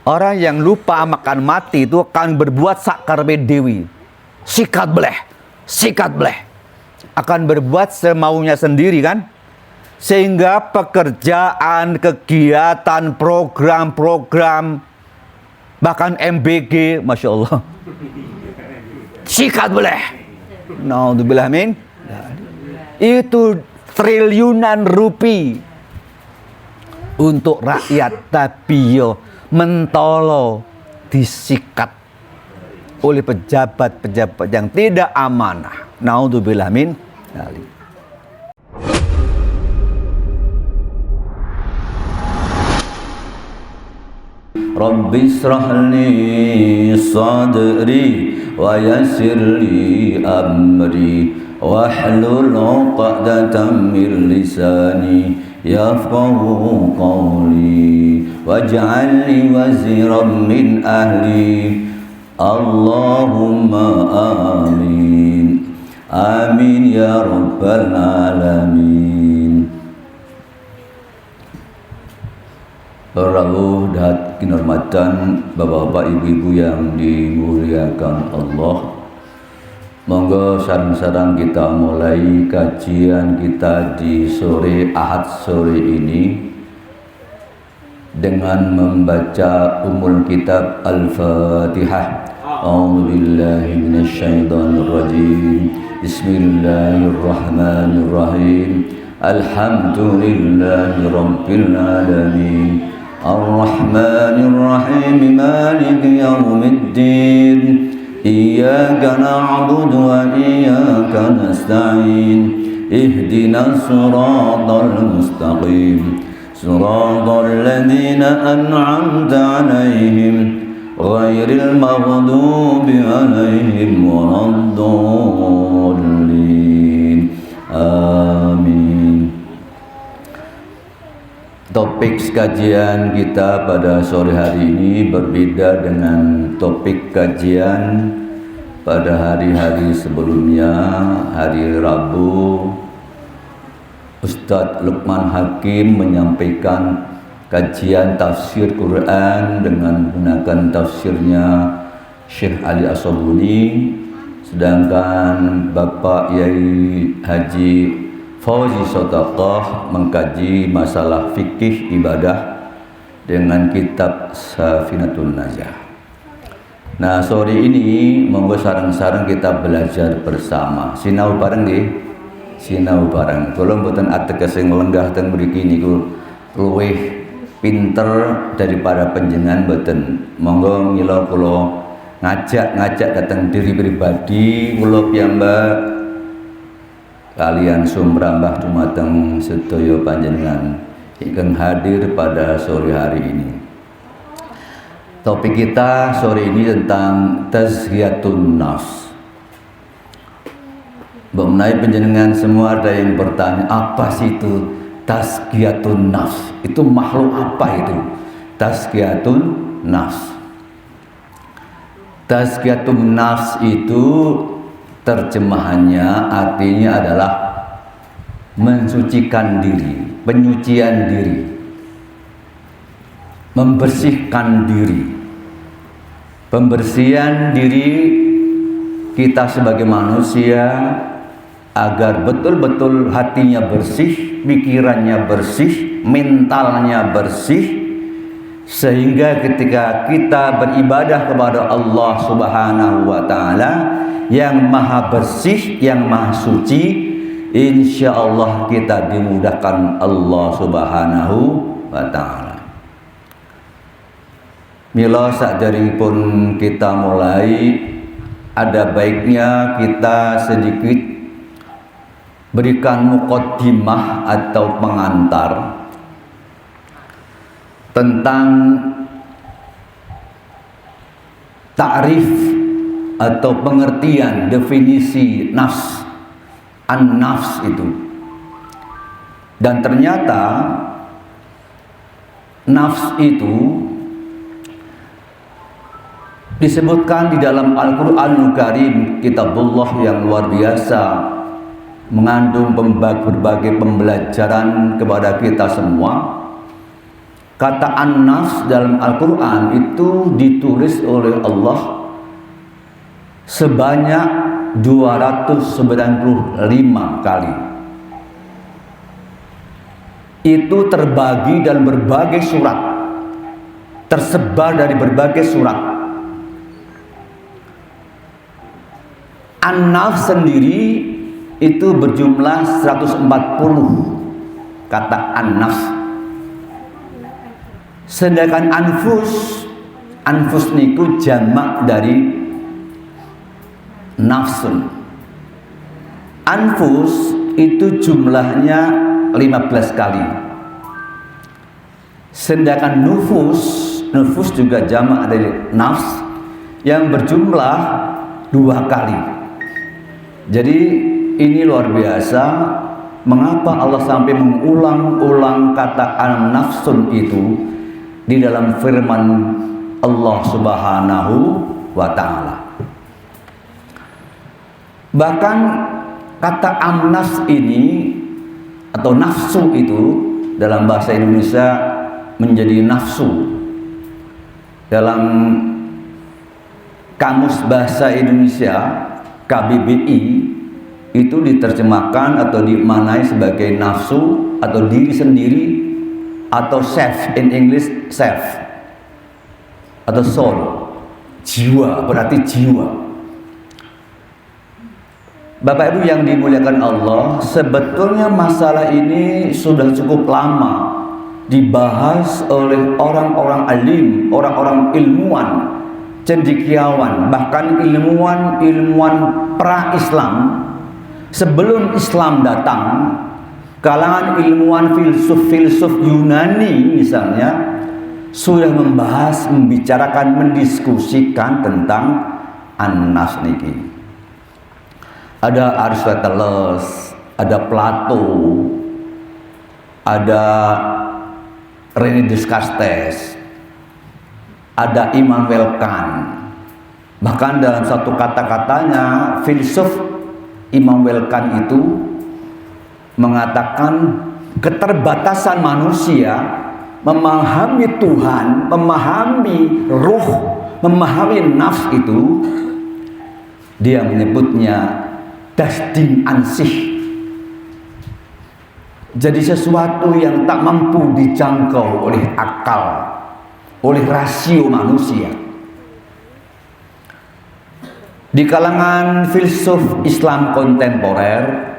Orang yang lupa makan mati itu akan berbuat sakarbe dewi. Sikat bleh. Akan berbuat semaunya sendiri kan? Sehingga pekerjaan, kegiatan, program, bahkan MBG, Masya Allah. Sikat bleh. Naudzubillah min. Itu triliunan rupiah untuk rakyat, tapi yo mentolo disikat oleh pejabat-pejabat yang tidak amanah. Naudzubillah min dzalik. Rabbi israh li sadri wa yassir li amri wahlul 'uqdatam min lisani yafqahu qawli waj'al li waziran min ahli Allahumma amin amin ya rabbal alamin. Berlalu dan kinurmatan bapak-bapak ibu-ibu yang dimuliakan Allah. Monggo sareng-sareng kita mulai kajian kita di sore Ahad sore ini dengan membaca Ummul Kitab Al-Fatihah. A'udzubillahi minasyaitonir rajim. Bismillahirrahmanirrahim. Alhamdulillahi rabbil alamin. Ar-Rahmanir Rahim. Maliki yaumiddin. Iyyaka na'budu wa iyyaka nasta'in. Ihdinas siratal mustaqim. Siratal ladzina an'amta 'alaihim ghairil maghdubi 'alaihim waladdallin. Amin. Topik kajian kita pada sore hari ini berbeda dengan topik kajian pada hari-hari sebelumnya. Hari Rabu, Ustadz Lukman Hakim menyampaikan kajian tafsir Quran dengan menggunakan tafsirnya Syekh Ali As-Sabuni, sedangkan Bapak Yai Haji Fauzi Sotaqah mengkaji masalah fikih ibadah dengan kitab Safinatun Najah. Nah, sore ini monggo sareng-sareng kita belajar bersama. Sinau bareng nggih? Sinau bareng. Kula mboten ateges sing lenggah teng mriki niku luwih pinter daripada panjenengan mboten. Monggo mila kula ngajak datang diri pribadi kula piyambak kalian sumrambah dumateng sedaya panjenengan ingkang hadir pada sore hari ini. Topik kita sore ini tentang tazkiyatun nafs. Mengenai panjenengan semua ada yang bertanya, apa sih itu tazkiyatun nafs? Itu makhluk apa itu? Tazkiyatun nafs. Tazkiyatun nafs itu terjemahannya artinya adalah mensucikan diri, penyucian diri, membersihkan diri. Pembersihan diri kita sebagai manusia agar betul-betul hatinya bersih, pikirannya bersih, mentalnya bersih, sehingga ketika kita beribadah kepada Allah Subhanahu wa Ta'ala yang maha bersih, yang maha suci, insya Allah kita dimudahkan Allah Subhanahu wa Ta'ala. Mila sakderengipun kita mulai, ada baiknya kita sedikit berikan muqaddimah atau pengantar tentang ta'rif atau pengertian definisi nafs, an-nafs itu. Dan ternyata nafs itu disebutkan di dalam Al-Qur'anul Karim, kitabullah yang luar biasa, mengandung berbagai pembelajaran kepada kita semua. Kata an-nafs dalam Al-Quran itu ditulis oleh Allah sebanyak 295 kali. Itu terbagi dalam berbagai surat, tersebar dari berbagai surat. An-nafs sendiri itu berjumlah 140 kata an-nafs. Sedangkan anfus niku jamak dari nafsun. Anfus itu jumlahnya 15 kali. Sedangkan nufus juga jamak dari nafs yang berjumlah 2 kali. Jadi ini luar biasa. Mengapa Allah sampai mengulang-ulang kata an-nafsun itu di dalam firman Allah Subhanahu wa ta'ala. Bahkan kata amnas ini atau nafsu itu dalam bahasa Indonesia menjadi nafsu. Dalam Kamus Bahasa Indonesia KBBI itu diterjemahkan atau dimaknai sebagai nafsu atau diri sendiri, atau self, in English self, atau soul, jiwa, berarti jiwa. Bapak Ibu yang dimuliakan Allah, sebetulnya masalah ini sudah cukup lama dibahas oleh orang-orang alim, orang-orang ilmuwan, cendekiawan, bahkan ilmuwan pra-Islam. Sebelum Islam datang, kalangan ilmuwan filsuf Yunani misalnya sudah membahas, membicarakan, mendiskusikan tentang an-nafs niki. Ada Aristoteles, ada Plato, ada René Descartes, ada Immanuel Kant. Bahkan dalam satu kata-katanya filsuf Immanuel Kant itu mengatakan keterbatasan manusia memahami Tuhan, memahami ruh, memahami nafs itu, dia menyebutnya das Ding an sich. Jadi sesuatu yang tak mampu dijangkau oleh akal, oleh rasio manusia. Di kalangan filsuf Islam kontemporer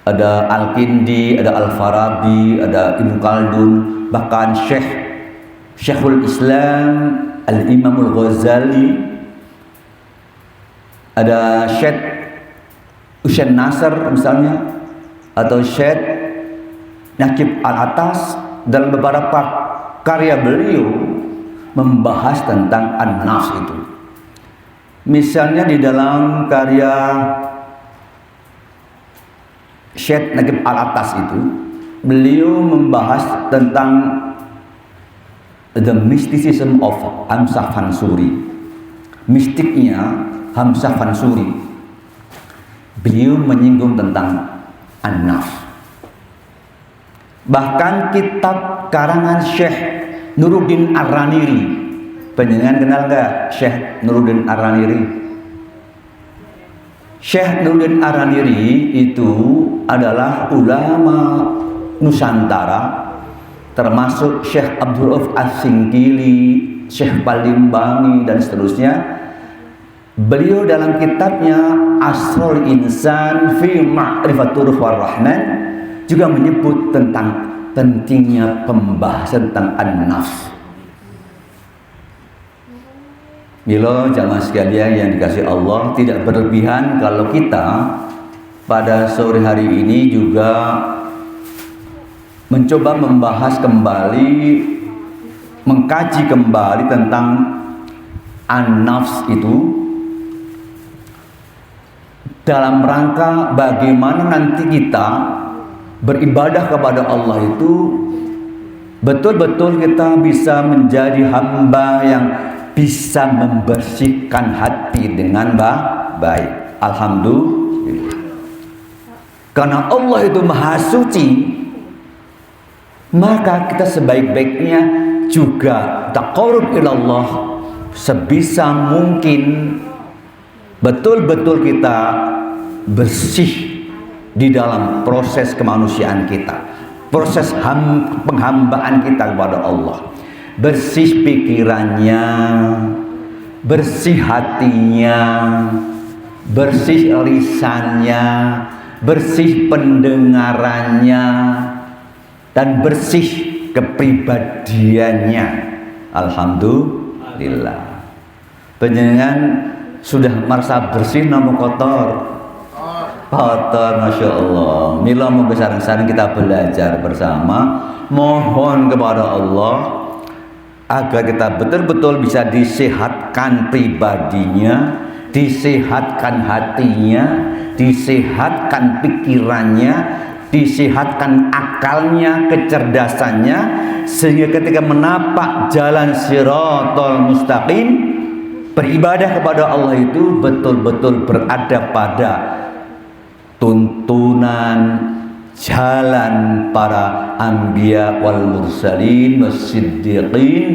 ada Al-Kindi, ada Al-Farabi, ada Ibnu Khaldun, bahkan Syekhul Islam Al-Imam Al-Ghazali, ada Syekh Hussein Nasr misalnya, atau Syekh Naqib Al-Atas. Dalam beberapa karya beliau membahas tentang an-nafs itu. Misalnya di dalam karya Syekh Naqib Al-Atas itu, beliau membahas tentang the mysticism of Hamzah Fansuri, mistiknya Hamzah Fansuri. Beliau menyinggung tentang an-nafs. Bahkan kitab karangan Syekh Nuruddin Ar-Raniri, penjenengan kenal nggak Syekh Nuruddin Ar-Raniri? Syekh Nuruddin Ar-Raniri itu adalah ulama Nusantara, termasuk Syekh Abdul Rauf As-Singkili, Syekh Palimbangi dan seterusnya. Beliau dalam kitabnya Asrul Insan fi Ma'rifatur Rahman juga menyebut tentang pentingnya pembahasan tentang an-nafs. Milo jamaah sekalian yang dikasihi Allah, tidak berlebihan kalau kita pada sore hari ini juga mencoba membahas kembali, mengkaji kembali tentang an-nafs itu dalam rangka bagaimana nanti kita beribadah kepada Allah itu betul-betul kita bisa menjadi hamba yang bisa membersihkan hati dengan baik. Alhamdulillah. Karena Allah itu maha suci, maka kita sebaik-baiknya juga taqarrub ilallah sebisa mungkin betul-betul kita bersih di dalam proses kemanusiaan kita, proses penghambaan kita kepada Allah. Bersih pikirannya, bersih hatinya, bersih lisannya, bersih pendengarannya, dan bersih kepribadiannya. Alhamdulillah. Panjenengan sudah merasa bersih namun kotor? Kotor, Masya Allah. Mila mau besar-besaran kita belajar bersama, mohon kepada Allah agar kita betul-betul bisa disehatkan pribadinya, disehatkan hatinya, disehatkan pikirannya, disehatkan akalnya, kecerdasannya, sehingga ketika menapak jalan Shiratal Mustaqim, beribadah kepada Allah itu betul-betul berada pada tuntunan jalan para anbiya wal mursalin was-siddiqin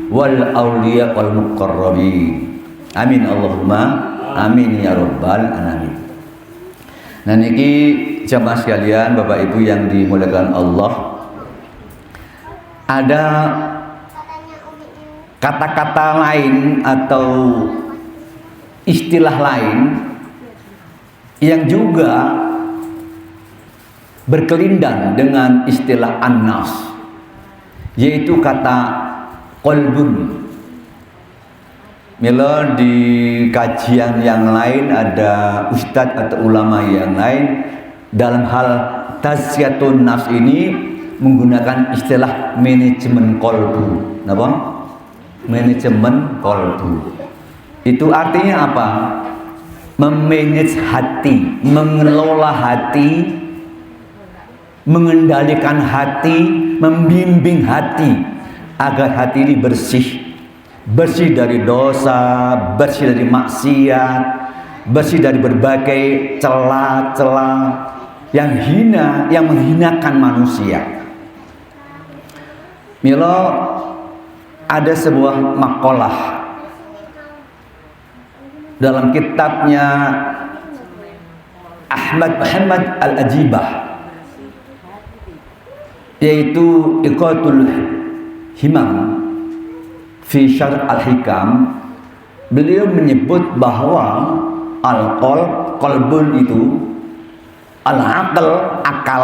wal awliya wal muqarrabin. Amin Allahumma amin ya rabbal alamin. Nah niki jamaah sekalian, Bapak Ibu yang dimuliakan Allah, ada kata-kata lain atau istilah lain yang juga berkelindan dengan istilah an-nafs, yaitu kata qalbun. Mila di kajian yang lain ada ustadz atau ulama yang lain dalam hal tazkiyatun nafs ini menggunakan istilah manajemen qalbu. Napa? Manajemen qalbu. Itu artinya apa? Memanage hati, mengelola hati, mengendalikan hati, membimbing hati agar hati ini bersih. Bersih dari dosa, bersih dari maksiat, bersih dari berbagai celah-celah yang hina, yang menghinakan manusia. Milo ada sebuah makalah dalam kitabnya Ahmad Muhammad Al-Ajibah, yaitu Iqatul Himam fi Syarh Al-Hikam. Beliau menyebut bahwa qalbun itu al-aql, akal,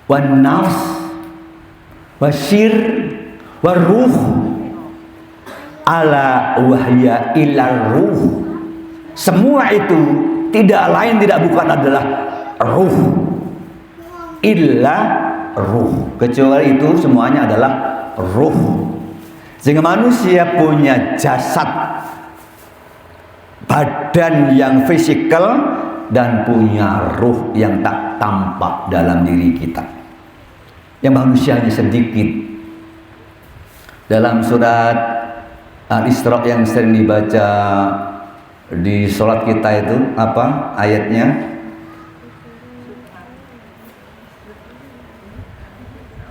wan nafs, wasyir, waruh, ala wahya ila ruh. Semua itu tidak lain tidak bukan adalah ruh, illa ruh, kecuali itu semuanya adalah ruh. Sehingga manusia punya jasad, badan yang fisikal, dan punya ruh yang tak tampak dalam diri kita, yang manusianya sedikit. Dalam surat Al-Isra yang sering dibaca di sholat kita itu apa ayatnya?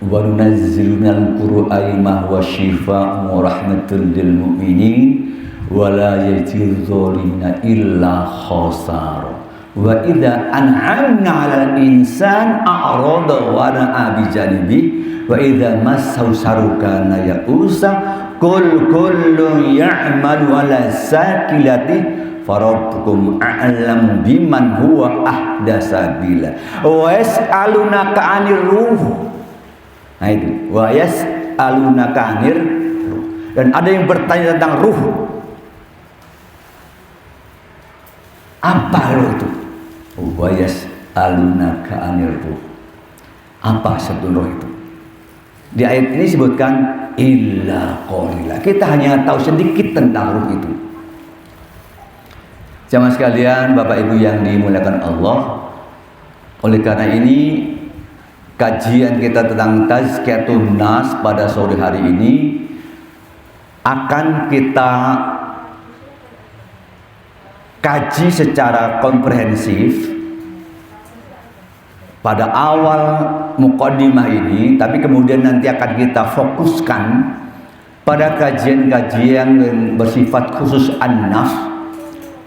Wa nunazzilu minal qur'ani ma huwa syifaa'un wa rahmatul lil mu'minin wa la yazidu dzalimina illa khasara. Wa idza an'amna 'alal insan a'rada wa na'a bi janibi wa idza massahu sharru kana ya'usa qul kullun ya'malu 'ala sakilati farabbukum a'lamu biman huwa ahda sabila wa yas'alunaka 'anir ruh. Nah itu wa yas'alunaka 'anir ruh. Dan ada yang bertanya tentang ruh. Apa ruh itu? Wa yas'alunaka 'anir ruh. Apa sebetulnya ruh itu? Di ayat ini disebutkan illa qalila. Kita hanya tahu sedikit tentang ruh itu. Jamaah sekalian, Bapak Ibu yang dimuliakan Allah, oleh karena ini kajian kita tentang tazkiyatun nas pada sore hari ini akan kita kaji secara komprehensif pada awal muqaddimah ini, tapi kemudian nanti akan kita fokuskan pada kajian-kajian yang bersifat khusus an-nafs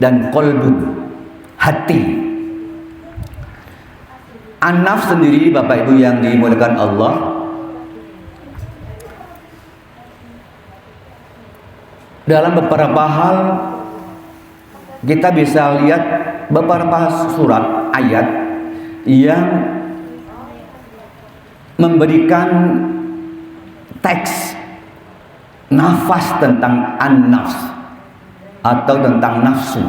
dan qalbun, hati. An-nafs sendiri, Bapak Ibu yang dimuliakan Allah, dalam beberapa hal kita bisa lihat beberapa surat ayat yang memberikan teks nafas tentang an-nafs atau tentang nafsu.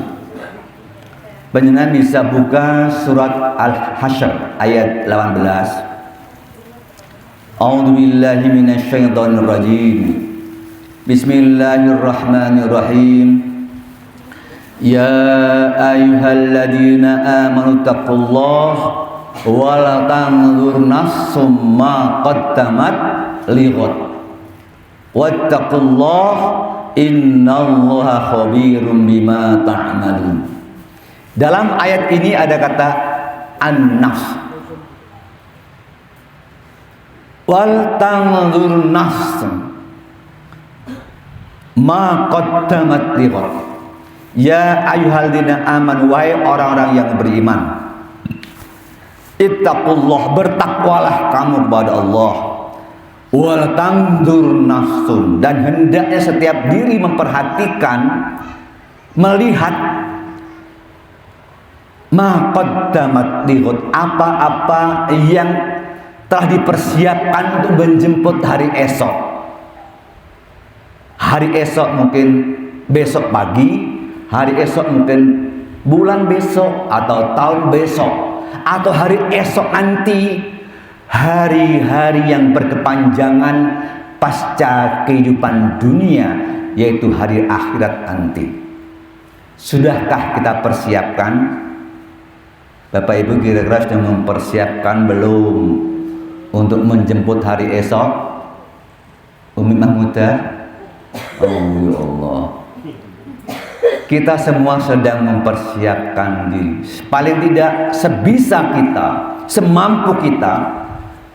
Panjenengan bisa buka surat Al-Hasyr ayat 18. A'udzu billahi minasyaitonir rajim. Bismillahirrahmanirrahim. Ya ayyuhalladzina amanu taqullaha wa la tanzur nafsum ma qaddamat lighad. Wattaqullaha innallaha khabirum bima ta'malun. Dalam ayat ini ada kata an-nafs. Wal tanzur nafsum ma qaddamat lighad. Ya ayyuhalladzina amanu, wahai orang-orang yang beriman, ittaqullah, bertakwalah kamu kepada Allah, wal tanzur nafsun, dan hendaknya setiap diri memperhatikan, melihat ma qaddamat lighad, apa-apa yang telah dipersiapkan untuk menjemput hari esok. Hari esok mungkin besok pagi, hari esok mungkin bulan besok atau tahun besok, atau hari esok nanti, hari-hari yang berkepanjangan pasca kehidupan dunia, yaitu hari akhirat nanti. Sudahkah kita persiapkan? Bapak Ibu kira-kira sudah mempersiapkan belum untuk menjemput hari esok? Umi Mahmudah? Oh ya Allah, kita semua sedang mempersiapkan diri. Paling tidak sebisa kita, semampu kita,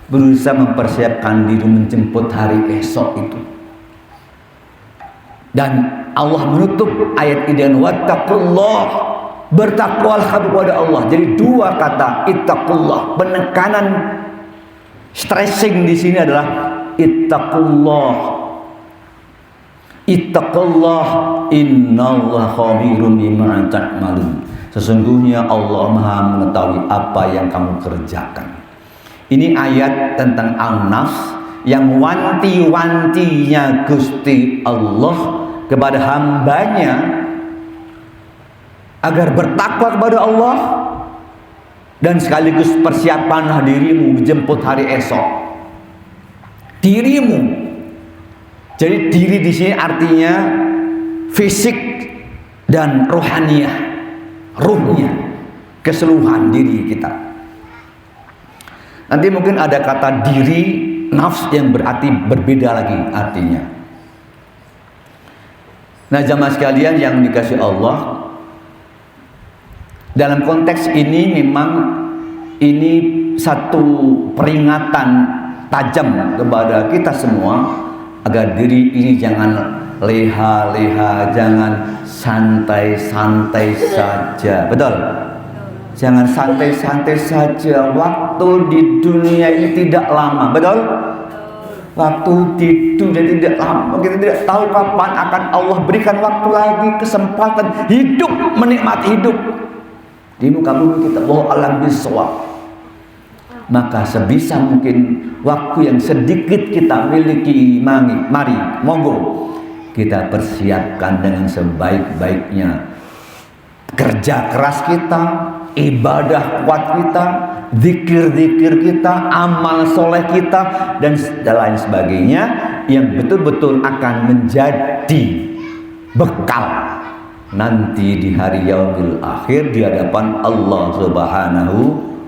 berusaha mempersiapkan diri menjemput hari esok itu. Dan Allah menutup ayat ini dengan wattaqullah, bertakwalah kepada Allah. Jadi dua kata ittaqullah, penekanan stressing di sini adalah ittaqullah. Ittaqullah innallaha khabirum bima ta'malun. Sesungguhnya Allah Maha mengetahui apa yang kamu kerjakan. Ini ayat tentang an-nafs yang wanti-wantinya Gusti Allah kepada hambanya agar bertakwa kepada Allah, dan sekaligus persiapanlah dirimu menjemput hari esok. Dirimu. Jadi diri di sini artinya fisik dan rohaniah, ruhnya, keseluruhan diri kita. Nanti mungkin ada kata diri, nafs yang berarti berbeda lagi artinya. Nah, jamaah sekalian yang dikasihi Allah, dalam konteks ini memang ini satu peringatan tajam kepada kita semua, agar diri ini jangan leha-leha, jangan santai-santai saja. Betul? Jangan santai-santai saja. Waktu di dunia ini tidak lama. Betul? Waktu di dunia tidak lama. Kita tidak tahu kapan akan Allah berikan waktu lagi, kesempatan hidup, menikmati hidup di muka bumi kita. Wallahu a'lam bishawab. Maka sebisa mungkin waktu yang sedikit kita miliki, mari monggo kita persiapkan dengan sebaik-baiknya. Kerja keras kita, ibadah kuat kita, zikir-zikir kita, amal soleh kita, dan lain sebagainya yang betul-betul akan menjadi bekal nanti di hari yaumil akhir di hadapan Allah Subhanahu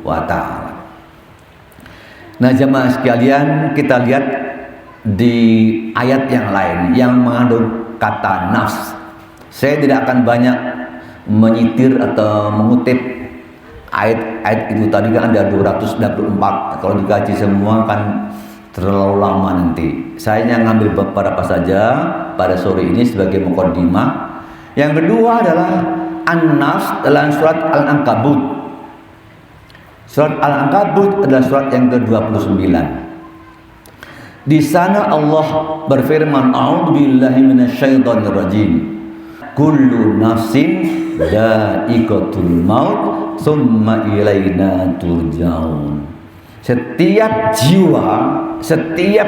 wa Ta'ala. Nah, jemaah sekalian, kita lihat di ayat yang lain yang mengandung kata nafs. Saya tidak akan banyak menyitir atau mengutip ayat itu tadi kan ada 224. Kalau dikaji semua kan terlalu lama nanti. Saya hanya ngambil beberapa saja pada sore ini sebagai mukaddimah. Yang kedua adalah An-Nas dalam surat Al-Ankabut. Surat Al-Ankabut adalah surat yang ke-29. Di sana Allah berfirman, A'udzubillahi minasyaitonir rajim. Kullu nafsin dha'iqatul maut, tsumma ilaina turja'un. Setiap jiwa, setiap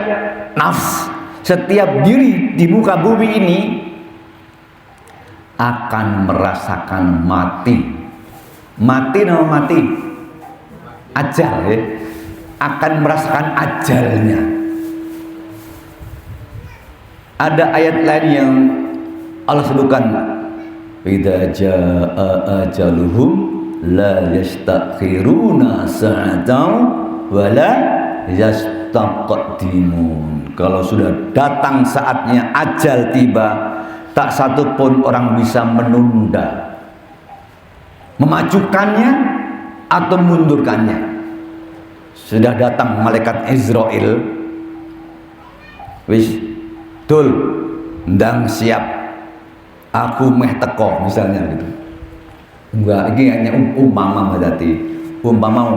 nafs, setiap diri di muka bumi ini akan merasakan mati. Mati nama mati. Ajal ya. Akan merasakan ajalnya. Ada ayat lain yang Allah sebutkan, idza jaa ajaluhum la yastakhiruna sa'atan wa la yastaqdimun. Kalau sudah datang saatnya ajal tiba, tak satu pun orang bisa menunda, memajukannya atau mundurkannya. Sudah datang malaikat Israel, wis dul ndang siap, aku meh teko misalnya gitu. Enggak, ini hanya umpama berarti. Umpama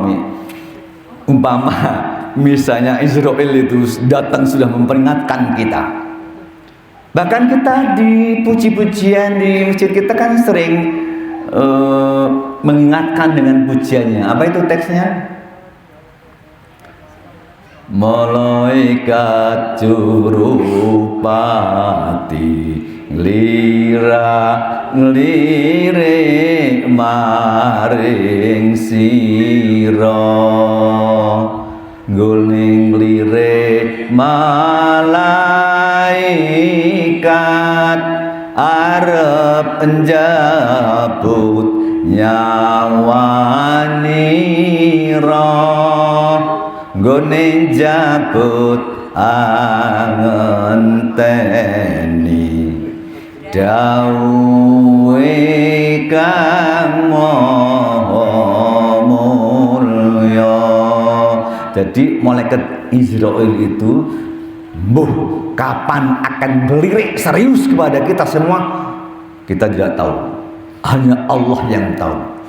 misalnya Israel itu datang sudah memperingatkan kita. Bahkan kita di puji-pujian di masjid kita kan sering mengingatkan dengan pujiannya. Apa itu teksnya? Malaikat jurupati lira lirik maring sira guling lirik malaikat arep njabut nyawanira gone jabut angenteni dawuhe kang maha mulya. Jadi malaikat Israel itu kapan akan melirik serius kepada kita semua kita tidak tahu, hanya Allah yang tahu.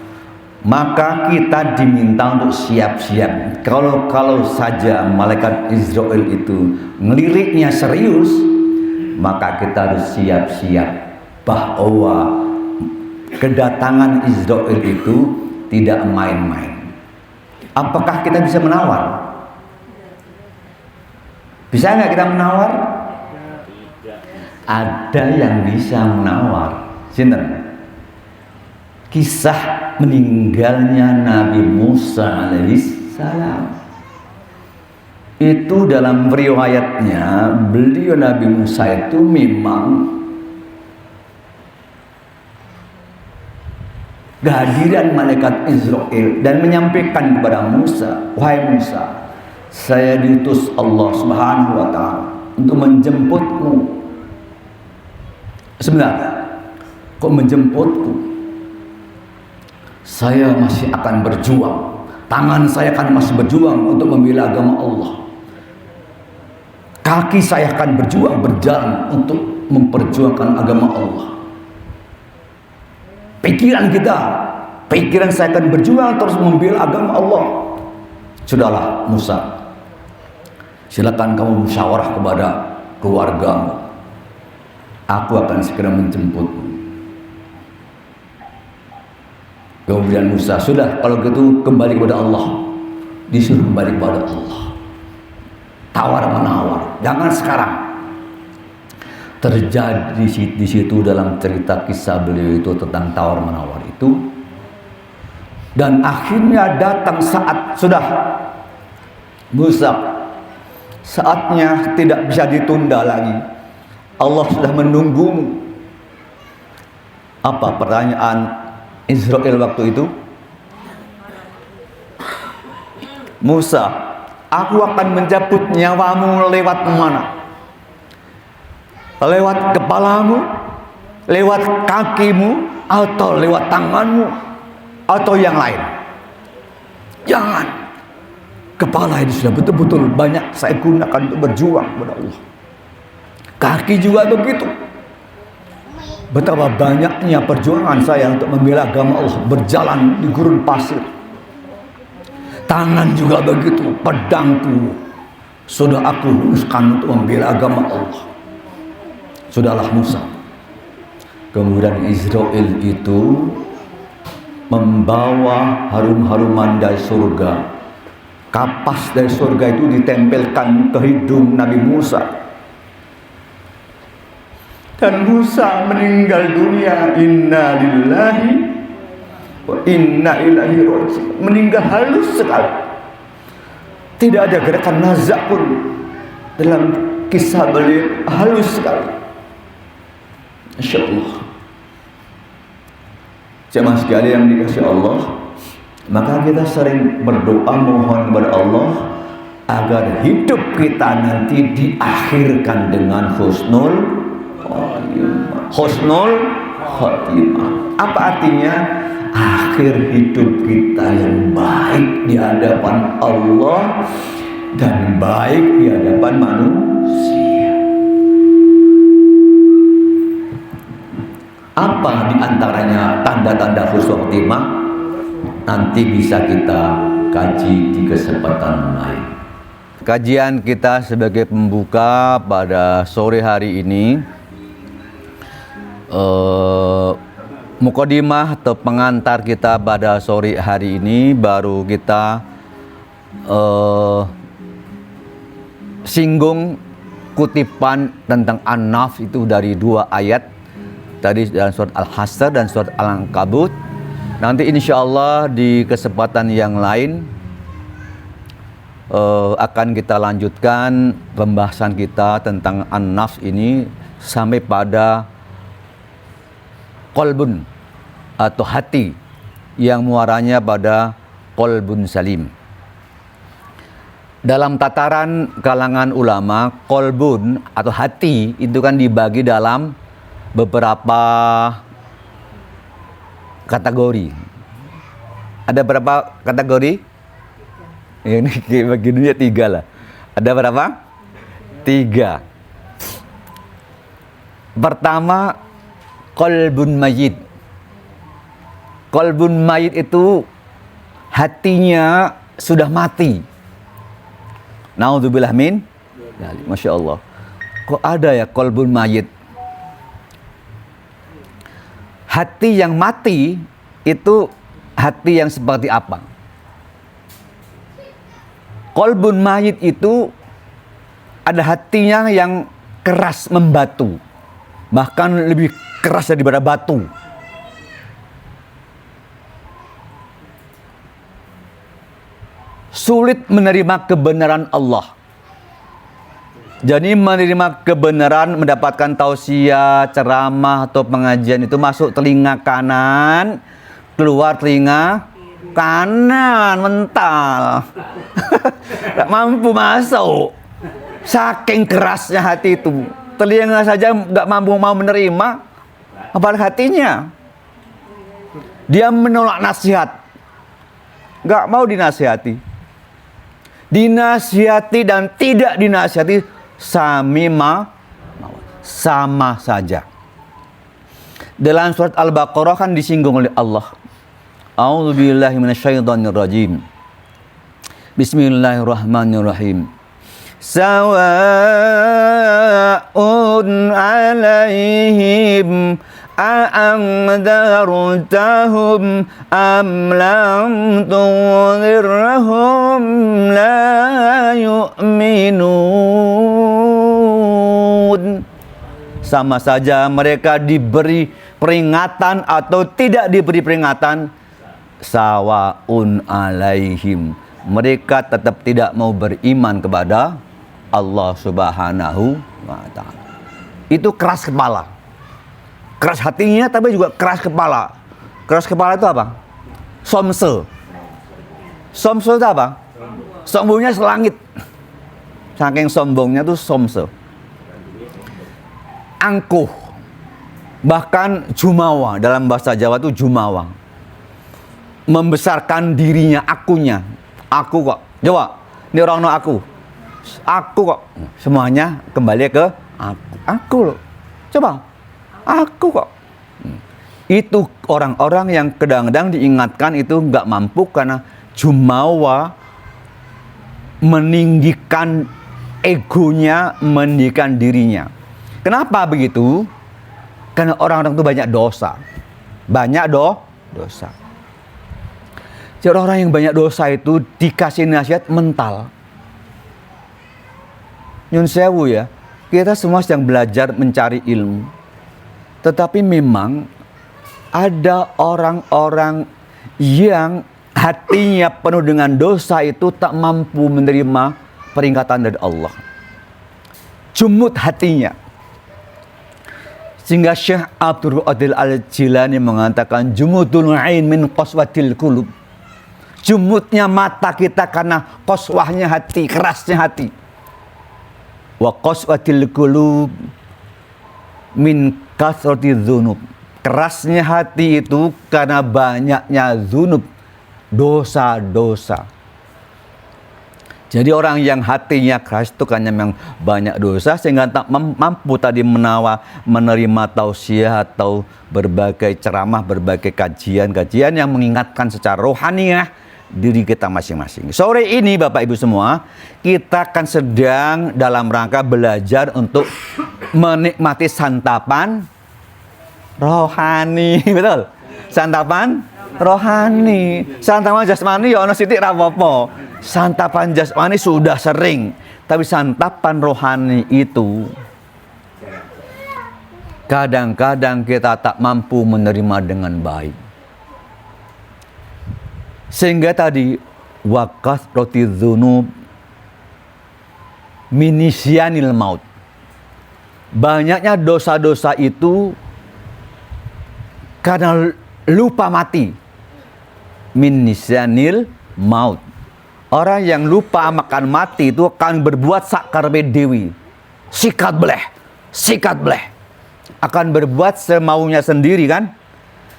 Maka kita diminta untuk siap-siap. Kalau saja malaikat Israel itu ngeliriknya serius, maka kita harus siap-siap bahwa kedatangan Israel itu tidak main-main. Apakah kita bisa menawar? Bisa nggak kita menawar? Ada yang bisa menawar. Sinten? Kisah meninggalnya Nabi Musa alaihissalam. Itu dalam riwayatnya, beliau Nabi Musa itu memang kehadiran malaikat Israel dan menyampaikan kepada Musa, wahai Musa, saya diutus Allah Subhanahu wa taala untuk menjemputmu. Sebenarnya, kok menjemputku? Saya masih akan berjuang. Tangan saya akan masih berjuang untuk membela agama Allah. Kaki saya akan berjuang, berjalan untuk memperjuangkan agama Allah. Pikiran saya akan berjuang terus membela agama Allah. Sudahlah Musa, silakan kamu musyawarah kepada keluargamu. Aku akan segera menjemputmu. Kemudian Musa, sudah kalau gitu kembali kepada Allah. Disuruh kembali kepada Allah. Tawar menawar, jangan sekarang. Terjadi di situ dalam cerita kisah beliau itu tentang tawar menawar itu. Dan akhirnya datang saat sudah Musa, saatnya tidak bisa ditunda lagi. Allah sudah menunggumu. Apa pertanyaan Israel waktu itu? Musa, aku akan mencabut nyawamu lewat mana? Lewat kepalamu, lewat kakimu, atau lewat tanganmu, atau yang lain? Jangan. Kepala ini sudah betul-betul banyak saya gunakan untuk berjuang kepada Allah. Kaki juga begitu. Betapa banyaknya perjuangan saya untuk membela agama Allah, berjalan di gurun pasir. Tangan juga begitu, pedangku sudah aku hunuskan untuk membela agama Allah. Sudahlah Musa. Kemudian Israel itu membawa harum-haruman dari surga. Kapas dari surga itu ditempelkan ke hidung Nabi Musa. Dan Musa meninggal dunia. Inna lillahi wa inna ilaihi raji'un. Meninggal halus sekali. Tidak ada gerakan nazak pun dalam kisah beliau, halus sekali. Masya Allah. Jemaah sekalian yang dikasihi Allah, maka kita sering berdoa mohon kepada Allah agar hidup kita nanti diakhirkan dengan husnul khatimah. Husnul khatimah. Apa artinya? Akhir hidup kita yang baik di hadapan Allah dan baik di hadapan manusia. Apa di antaranya tanda-tanda husnul khatimah? Nanti bisa kita kaji di kesempatan lain. Kajian kita sebagai pembuka pada sore hari ini, mukadimah atau pengantar kita pada sore hari ini baru kita singgung kutipan tentang An-Naf itu dari 2 ayat tadi dalam surat Al-Hasr dan surat Al-Ankabut. Nanti insya Allah di kesempatan yang lain akan kita lanjutkan pembahasan kita tentang An-Nafs ini sampai pada qalbun atau hati yang muaranya pada qalbun salim. Dalam tataran kalangan ulama, qalbun atau hati itu kan dibagi dalam beberapa kategori. Ada berapa kategori? Ini bagi dunia 3 lah. Ada berapa? 3. Pertama, qalbun mayyit. Qalbun mayyit itu hatinya sudah mati. Naudzubillah min. Masya Allah. Kok ada ya qalbun mayyit? Hati yang mati itu hati yang seperti apa? Qalbun mayyit itu ada hatinya yang keras membatu, bahkan lebih keras daripada batu. Sulit menerima kebenaran Allah. Jadi menerima kebenaran, mendapatkan tausiah, ceramah atau pengajian itu masuk telinga kanan, keluar telinga kanan, mental. Tidak mampu masuk. Saking kerasnya hati itu. Telinga saja nggak mampu mau menerima, apalagi hatinya. Dia menolak nasihat. Nggak mau dinasihati. Dinasihati dan tidak dinasihati sama saja. Dalam surat Al-Baqarah kan disinggung oleh Allah. A'udzubillahi minasyaitonirrajim. Bismillahirrahmanirrahim. Sawa'un 'alaihim a'andartahum am lam tunzirhum la yu'minun. Sama saja mereka diberi peringatan atau tidak diberi peringatan, sawa'un 'alaihim, mereka tetap tidak mau beriman kepada Allah Subhanahu wa ta'ala. Itu keras kepala. Keras hatinya tapi juga keras kepala. Keras kepala itu apa? Somse. Somse itu apa? Sombongnya selangit. Saking sombongnya itu somse. Angkuh. Bahkan jumawa. Dalam bahasa Jawa itu jumawa. Membesarkan dirinya, akunya. Aku kok. Coba, ini orang no aku. Aku kok. Semuanya kembali ke aku. Aku loh. Coba, aku kok. Itu orang-orang yang kadang-kadang diingatkan itu nggak mampu karena jumawa, meninggikan egonya, meninggikan dirinya. Kenapa begitu? Karena orang-orang itu banyak dosa. Banyak dosa. Jadi orang-orang yang banyak dosa itu dikasih nasihat mental. Nyun sewu ya, kita semua sedang belajar mencari ilmu. Tetapi memang ada orang-orang yang hatinya penuh dengan dosa itu tak mampu menerima peringatan dari Allah. Jumut hatinya. Sehingga Syekh Abdul Qadir Al-Jilani mengatakan jumudul ain min qaswatil qulub. Jumutnya mata kita karena qaswahnya hati, kerasnya hati. Wa qaswatil qulub min kasrati dzunub. Kerasnya hati itu karena banyaknya dzunub, dosa-dosa. Jadi orang yang hatinya keras itu kan memang banyak dosa sehingga tak mampu tadi menerima tausiah atau berbagai ceramah, berbagai kajian-kajian yang mengingatkan secara rohaniah diri kita masing-masing. Sore ini Bapak Ibu semua, kita akan sedang dalam rangka belajar untuk menikmati santapan rohani, betul? Santapan rohani. Santapan jasmani ya ono sithik ra apa-apa. Santapan jasmani sudah sering, tapi santapan rohani itu kadang-kadang kita tak mampu menerima dengan baik. Sehingga tadi waqas roti dzunub minisyanil maut. Banyaknya dosa-dosa itu karena lupa mati. Minisyanil maut. Orang yang lupa makan mati itu akan berbuat sakar dewi. Sikat bleh. Akan berbuat semaunya sendiri kan?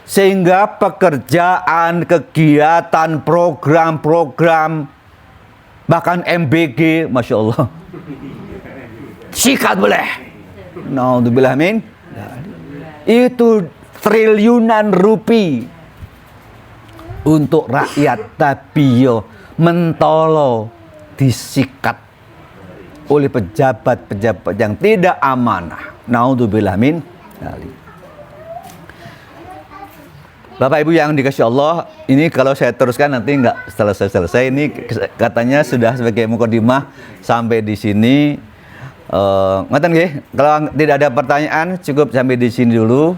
Sehingga pekerjaan, kegiatan, program, bahkan MBG, Masya Allah. Sikat bleh. Naudzubillah min. Itu triliunan rupiah untuk rakyat, tapi mentolo disikat oleh pejabat-pejabat yang tidak amanah. Naudzubillah min dzalik. Bapak Ibu yang dikasih Allah, ini kalau saya teruskan nanti nggak selesai-selesai. Ini katanya sudah sebagai mukadimah sampai di sini. Ngoten nggih, kalau tidak ada pertanyaan cukup sampai di sini dulu.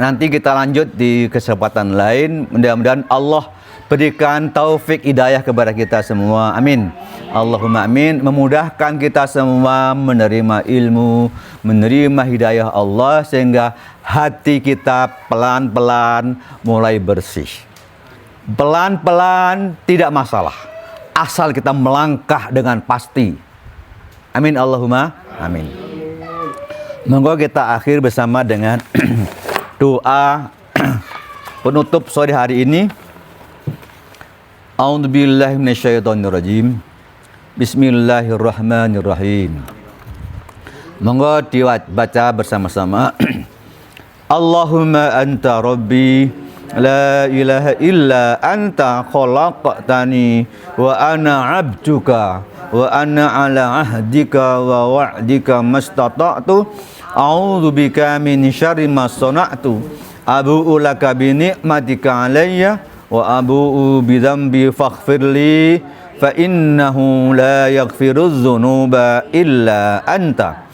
Nanti kita lanjut di kesempatan lain. Mudah-mudahan Allah berikan taufik hidayah kepada kita semua. Amin. Allahumma amin. Memudahkan kita semua menerima ilmu, menerima hidayah Allah sehingga hati kita pelan-pelan mulai bersih. Pelan-pelan tidak masalah. Asal kita melangkah dengan pasti. Amin Allahumma amin. Monggo kita akhir bersama dengan doa penutup sore hari ini. A'udzubillahi minasyaitonirrajim. Bismillahirrahmanirrahim. Monggo dibaca bersama-sama. Allahumma anta rabbi la ilaha illa anta khalaqtani wa ana 'abduka wa ana 'ala 'ahdika wa wa'dika mastata'tu a'udzu bika min syarri ma sana'tu abu'u laka bi ni'matika 'alayya wa abu'u bi dzambi faghfirli fa innahu la yaghfirudz dzunuba illa anta.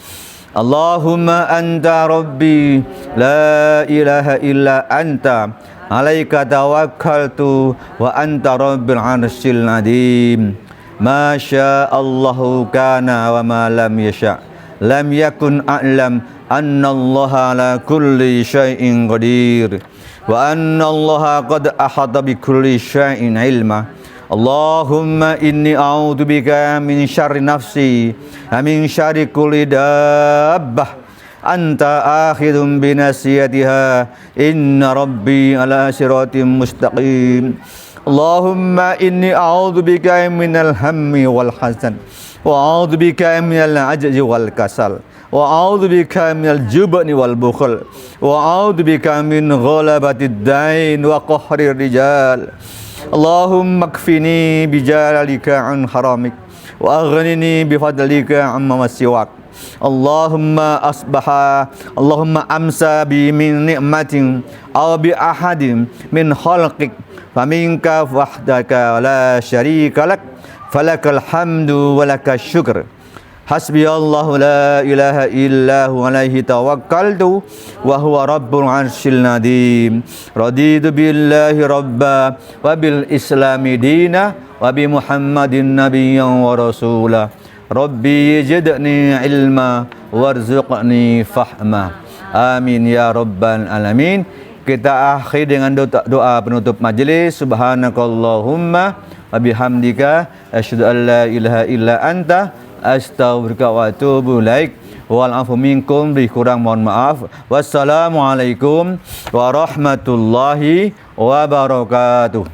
Allahumma anta rabbi la ilaha illa anta alaika tawakkaltu wa anta rabbil arsyil azim. Ma sya'allahu kana wa ma lam yasha' lam yakun a'lam anna allaha ala kulli syai'in qadir wa anna allaha qad ahata bi kulli syai'in ilma. Allahumma inni a'udzubika min syarri nafsi wa min syarri kulli dabbah anta akhidhum binasiyatiha inna rabbi ala siratim mustaqim Allahumma inni a'udzubika minal hammi wal hazan wa a'udzubika minal ajzi wal kasal wa a'udzubika minal jubni wal bukhl wa a'udzubika min ghalabatid dain wa qahrir rijal. Allahumma kfini bijalalika an haramik wa aghnini bifadlika amma siwak. Allahumma amsa bi min ni'matin aw bi ahadin min khalqik faminka wahdaka la syarika lak falakal hamdu walakal syukr. Hasbiyallahu la ilaha illa huwa alaihi tawakkaltu wa huwa rabbul arsyil nadim. Raditu billahi rabba wa bil islami dina wa bi Muhammadin nabiyyan wa rasula. Rabbi zidni ilma warzuqni fahma. Amin ya rabbal alamin. Kita akhir dengan doa penutup majelis. Subhanakallahumma wa bihamdika asyhadu an la ilaha illa anta astaghfiruka wa atubu ilaik. Wal afu minkum, lebih kurang mohon maaf. Wassalamualaikum warahmatullahi wabarakatuh.